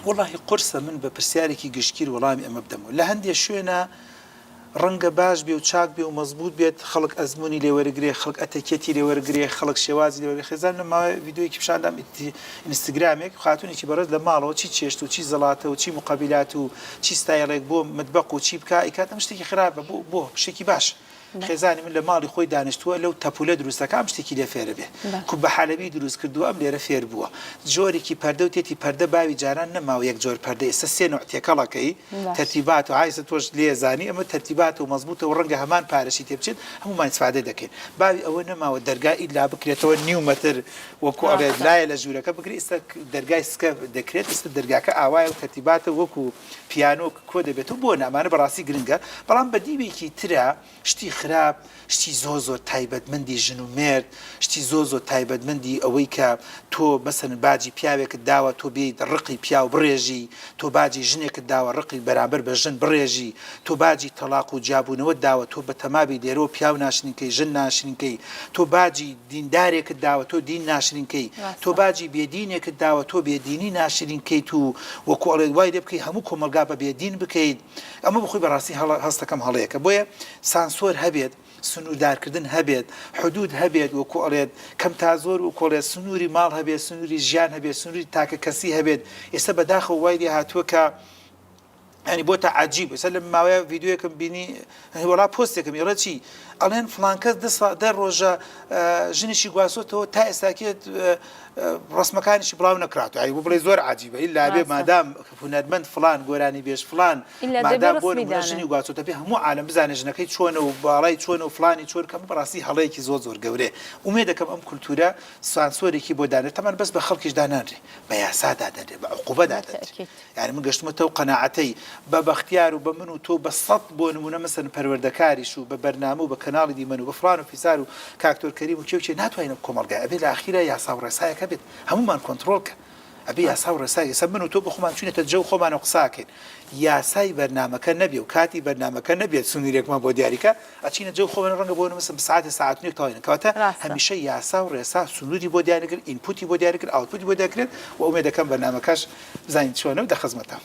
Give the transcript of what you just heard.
والله قرصة من بپرسیارێکی گشتگیر وەڵامی ئەمە بدەمەوە لە هەندێک شوێنە ڕەنگە باش بێ و چاک بێ و مەزبوط بێت خەڵک ئەزمموی لێوەرەگرێ خەڵک ئەتەکێتی لێوەرەگرێ خەڵک شێوازی لێوەرە خێزان لە ماوەی ڤیددیۆیەکی پیشاندام ئینستاگرامێک خاتونێکی بەڕێز لە ماڵەوە چی چێشت و چی زەڵاتە و چی مقابلات و چی ستایلێک بۆ متبەق و چی بکە ئیکاتەم شتێکی خراپە بۆ شتێکی باش خێزانی من لە ماڵی خۆی دانیشتووە لەو تەپولە دروستەکەم شتێکی لێ فێرە بێ کو بە حەلەبی دروست کردووە ئەم لێرە فێر بووە جۆرێکی پەردە و تێتی پەردە باوی جاران نەماوە یەک جۆر پەردە ئێستا سێ نوع تێکەڵەکەی تەرتیبات و عایسە تۆش لێزانی ئەمە تەرتیبات و مەزبوطە و ڕەنگە هەمان پارەشی تێ بچێت هەمومان استفادە دەکەین باوی ئەوە نەماوە دەرگای ئیلا بکرێتەوە نیو مەتر وەکو ئەڵێ لایە لە ژوورەکە بکرێت ئێستا دەرگای سکە دەکرێت ئێستا دەرگاکە ئاوایە و تەرتیباتە وەکو پیانۆ کۆ دەبێت و بۆ نامانە بەڕاستی گرنگە بەڵام بەدیوێکی ترە شتی خراپ شتی زۆر تایبەتمەندی ژن و مرد شتی زۆر تایبەتمەندی ئەوەی کە تۆ مەسەن باجی پیاوێکت داوە تۆ بێیت ڕقی پیا و بڕێژی تۆ باجی ژنێکت داوە ڕقی بەرامبەر بە ژن بڕێژی تۆ باجی تەلاق و جابوونەوە داوە تۆ بە تەمابی لێرەوە پیاو ناشرینکەی ژن ناشرینکەی تۆ باجی دیندارێکت داوە تۆ دین ناشرینکەی تۆ باجی بێدینێکت داوە تۆ بێدینی ناشرینکەی تو وەکو ئەڵێ وای لێ بکەی هەموو کۆمەلگا بە بێدین بکەیت ئەمە بخۆی بەڕاستی هەستەکەم هەڵەیەکە بۆیە سانسۆر هەبێت سنووردارکردن هەبێت حدود هەبێت وەکو ئەڵێت کەم تا زۆر و کۆڵێت سنووری ماڵ هەبێت سنووری ژیان هەبێت سنووری تاکە کەسی هەبێت ئێستا بەداخە وای لێ هاتووە کە ینی بۆتە عجیب ئێستا لە ماوەیە ڤیددیۆیەکم بینی وەڵا پۆستێکم ئێڕە چی ئەڵێن فڵان کەس دە ڕۆژە ژنیشی گواسۆتەوە تا ئێستاکێت ڕسمەکانیشی بڵاو نەکراتەوە ئەی بڵێ زۆر عجیبە ئیلا بێ مادام هونەرمەند فڵان گۆرانی بێژ فڵان مادام بۆ ژنی گواسۆتە پێ هەموو عالەم بزانێ ژنەکەی چۆنە و باڵای چۆنە و فڵانی چۆن کەم بەڕاستی هەڵەیەکی زۆر گەورەیە ومێ دەکەم ئەم کولتورە سانسۆرێکی بۆ دانێت تەمان بەس بە خەڵکیش دانانرێ بە یاسادا دەدرێت بە عقوبە دادرێت یعنی من گەشتمەتەوە قەناعەتەی بە بەختیار و بە من و تۆ بە سەد بۆ نمونە مەسەن پەروەردەکاریش و بە بەرنامە و بە کەناڵی دیمەن و بە فڵان و فیسار و کاکتۆر کەریم و کێوچێ ناتوانین کۆمەڵگای ئەبێ لە ئاخیرە یاسا و ڕێسایەکە بێت هەمومان کۆنتڕۆڵکە ئەبێ یاسا و ڕێسای سە من و تۆ بخۆمان چونێتە جەو خۆمان و قساکەین یاسای بەرنامەکە نەبێ و کاتی بەرنامەکە نەبێت سنوورێکمان بۆ دیاریکە ئەچینە جەو خۆمان ڕەنگە بۆ نمەسم ساعت نێک تاوینە کەواتە هەمیشە یاسا و ڕێسا سنووری بۆ دیاریکرد ئینپوتی بۆ دیاریکرد ئاوتپوتی بۆ دیاریکرد و ئومێ دەکەم بەرنامەکەش بزانین چۆنە و دەخەزمەتە